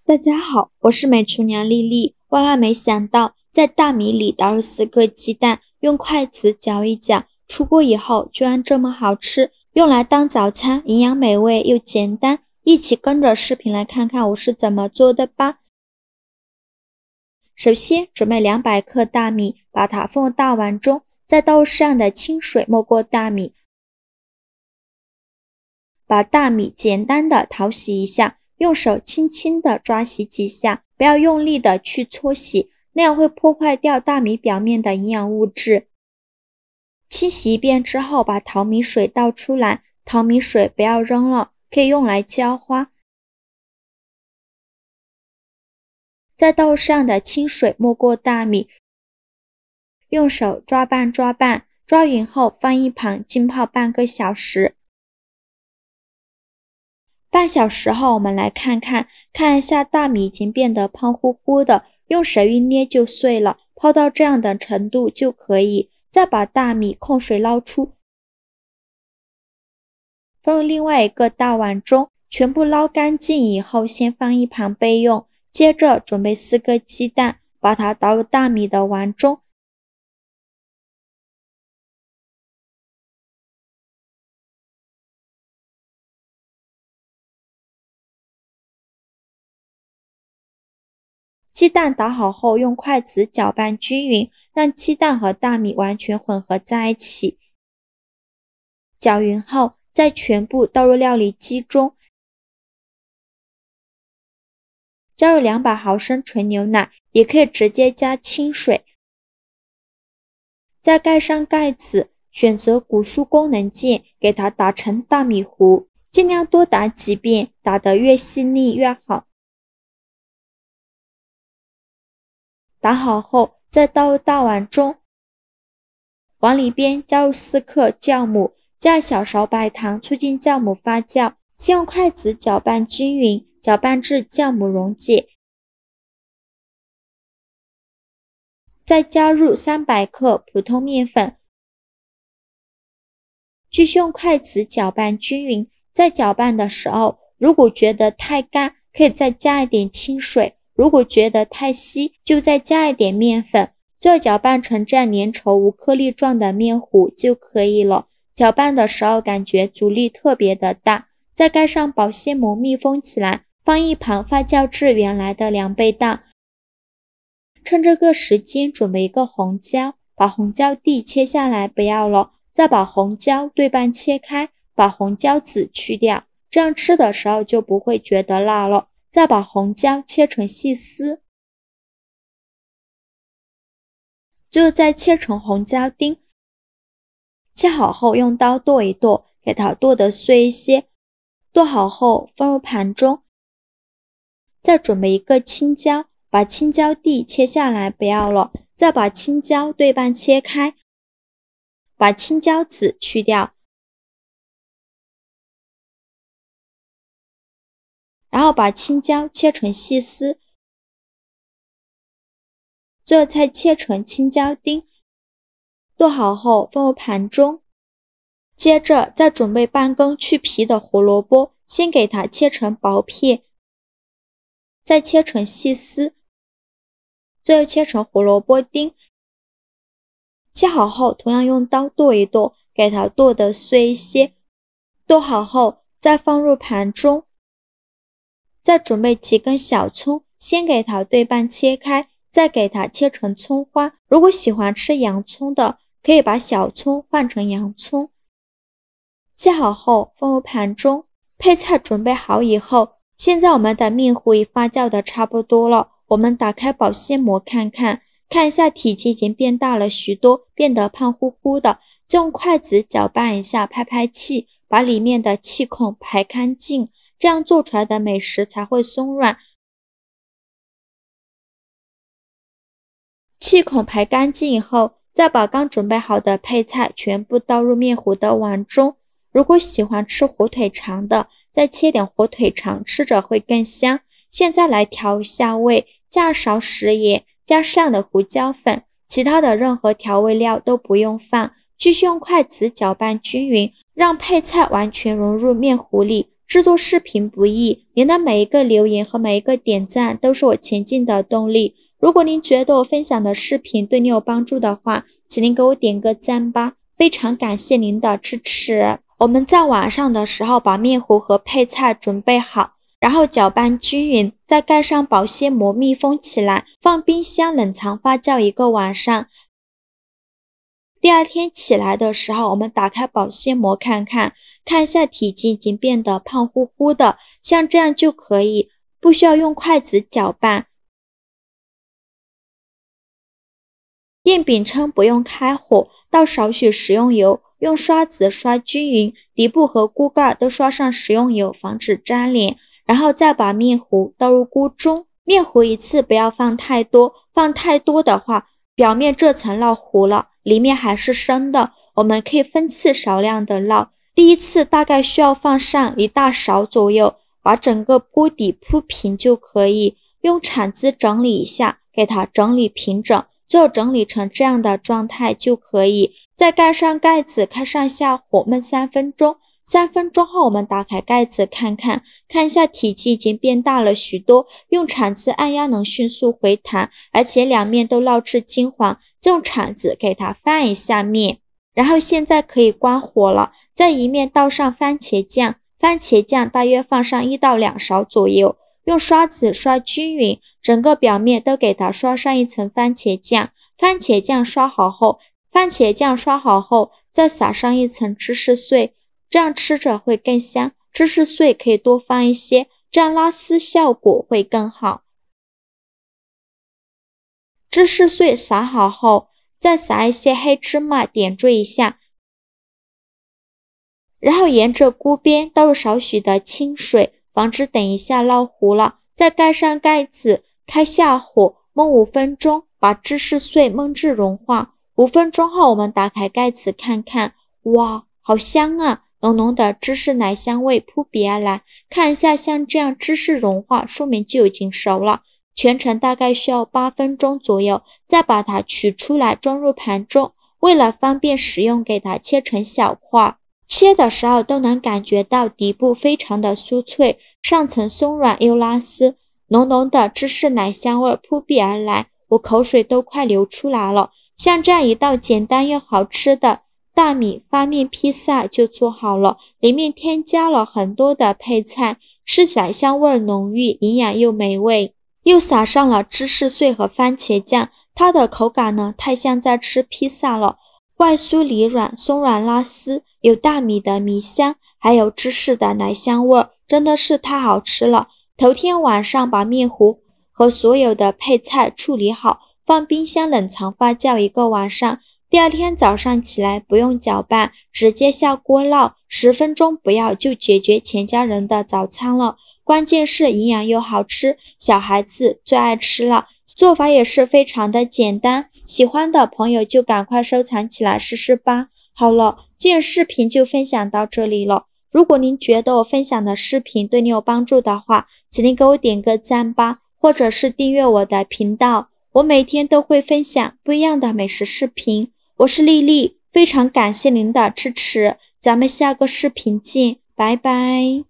大家好，我是美厨娘丽丽。万万没想到，在大米里倒入4个鸡蛋，用筷子搅一搅，出锅以后居然这么好吃，用来当早餐，营养美味又简单。一起跟着视频来看看我是怎么做的吧。首先准备200克大米，把它放入大碗中，再倒入适量的清水没过大米，把大米简单的淘洗一下，用手轻轻的抓洗几下，不要用力的去搓洗，那样会破坏掉大米表面的营养物质。清洗一遍之后，把淘米水倒出来，淘米水不要扔了，可以用来浇花。再倒入适量的清水没过大米，用手抓拌，抓匀后放一旁浸泡半个小时。半小时后，我们来看一下大米已经变得胖乎乎的，用手一捏就碎了，泡到这样的程度就可以。再把大米控水捞出，放入另外一个大碗中，全部捞干净以后先放一旁备用。接着准备4个鸡蛋，把它倒入大米的碗中，鸡蛋打好后，用筷子搅拌均匀，让鸡蛋和大米完全混合在一起。搅匀后，再全部倒入料理机中，加入200毫升纯牛奶，也可以直接加清水。再盖上盖子，选择古书功能键，给它打成大米糊，尽量多打几遍，打得越细腻越好。打好后，再倒入大碗中，往里边加入4克酵母，加小勺白糖，促进酵母发酵。先用筷子搅拌均匀，搅拌至酵母溶解。再加入300克普通面粉，继续用筷子搅拌均匀。在搅拌的时候，如果觉得太干，可以再加一点清水。如果觉得太稀，就再加一点面粉，最后搅拌成这样粘稠无颗粒状的面糊就可以了。搅拌的时候感觉阻力特别的大，再盖上保鲜膜密封起来，放一旁发酵至原来的2倍大。趁这个时间准备一个红椒，把红椒蒂切下来不要了，再把红椒对半切开，把红椒籽去掉，这样吃的时候就不会觉得辣了。再把红椒切成细丝，最后再切成红椒丁。切好后用刀剁一剁，给它剁得碎一些。剁好后放入盘中。再准备一个青椒，把青椒蒂切下来不要了，再把青椒对半切开，把青椒籽去掉，然后把青椒切成细丝，最后再切成青椒丁。剁好后放入盘中。接着再准备半根去皮的胡萝卜，先给它切成薄片，再切成细丝，最后切成胡萝卜丁。切好后同样用刀剁一剁，给它剁得碎一些。剁好后再放入盘中。再准备几根小葱，先给它对半切开，再给它切成葱花。如果喜欢吃洋葱的，可以把小葱换成洋葱。切好后放入盘中。配菜准备好以后，现在我们的面糊已发酵的差不多了。我们打开保鲜膜看一下，体积已经变大了许多，变得胖乎乎的。就用筷子搅拌一下，拍气，把里面的气孔排干净，这样做出来的美食才会松软。气孔排干净以后，再把刚准备好的配菜全部倒入面糊的碗中。如果喜欢吃火腿肠的，再切点火腿肠，吃着会更香。现在来调一下味，加勺食盐，加适量的胡椒粉，其他的任何调味料都不用放。继续用筷子搅拌均匀，让配菜完全融入面糊里。制作视频不易，您的每一个留言和每一个点赞都是我前进的动力。如果您觉得我分享的视频对你有帮助的话，请您给我点个赞吧，非常感谢您的支持。我们在晚上的时候把面糊和配菜准备好，然后搅拌均匀，再盖上保鲜膜密封起来，放冰箱冷藏发酵1个晚上。第二天起来的时候，我们打开保鲜膜看一下体积已经变得胖乎乎的，像这样就可以，不需要用筷子搅拌。电饼铛不用开火，倒少许食用油，用刷子刷均匀，底部和锅盖都刷上食用油，防止粘连。然后再把面糊倒入锅中，面糊一次不要放太多，放太多的话，表面这层烙糊了，里面还是生的。我们可以分次少量的烙，第一次大概需要放上1大勺左右，把整个锅底铺平就可以。用铲子整理一下，给它整理平整，最后整理成这样的状态就可以。再盖上盖子，开上下火焖3分钟。3分钟后，我们打开盖子看一下体积已经变大了许多，用铲子按压能迅速回弹，而且两面都烙至金黄，再用铲子给它翻一下面。然后现在可以关火了，在一面倒上番茄酱，番茄酱大约放上1到2勺左右，用刷子刷均匀，整个表面都给它刷上一层番茄酱。番茄酱刷好后，再撒上一层芝士碎，这样吃着会更香。芝士碎可以多放一些，这样拉丝效果会更好。芝士碎撒好后，再撒一些黑芝麻点缀一下，然后沿着锅边倒入少许的清水，防止等一下烙糊了。再盖上盖子，开下火焖5分钟，把芝士碎焖至融化。5分钟后，我们打开盖子看，哇，好香啊！浓浓的芝士奶香味扑鼻而来。看一下，像这样芝士融化，说明就已经熟了。全程大概需要8分钟左右。再把它取出来装入盘中，为了方便食用，给它切成小块。切的时候都能感觉到底部非常的酥脆，上层松软又拉丝，浓浓的芝士奶香味扑鼻而来，我口水都快流出来了。像这样一道简单又好吃的大米发面披萨就做好了，里面添加了很多的配菜，吃起来香味浓郁，营养又美味，又撒上了芝士碎和番茄酱，它的口感呢太像在吃披萨了，外酥里软，松软拉丝，有大米的米香，还有芝士的奶香味，真的是太好吃了。头天晚上把面糊和所有的配菜处理好，放冰箱冷藏发酵1个晚上。第二天早上起来不用搅拌，直接下锅烙，10分钟不要就解决全家人的早餐了。关键是营养又好吃，小孩子最爱吃了。做法也是非常的简单，喜欢的朋友就赶快收藏起来试试吧。好了，今天视频就分享到这里了。如果您觉得我分享的视频对你有帮助的话，请您给我点个赞吧，或者是订阅我的频道，我每天都会分享不一样的美食视频。我是丽丽，非常感谢您的支持，咱们下个视频见，拜拜。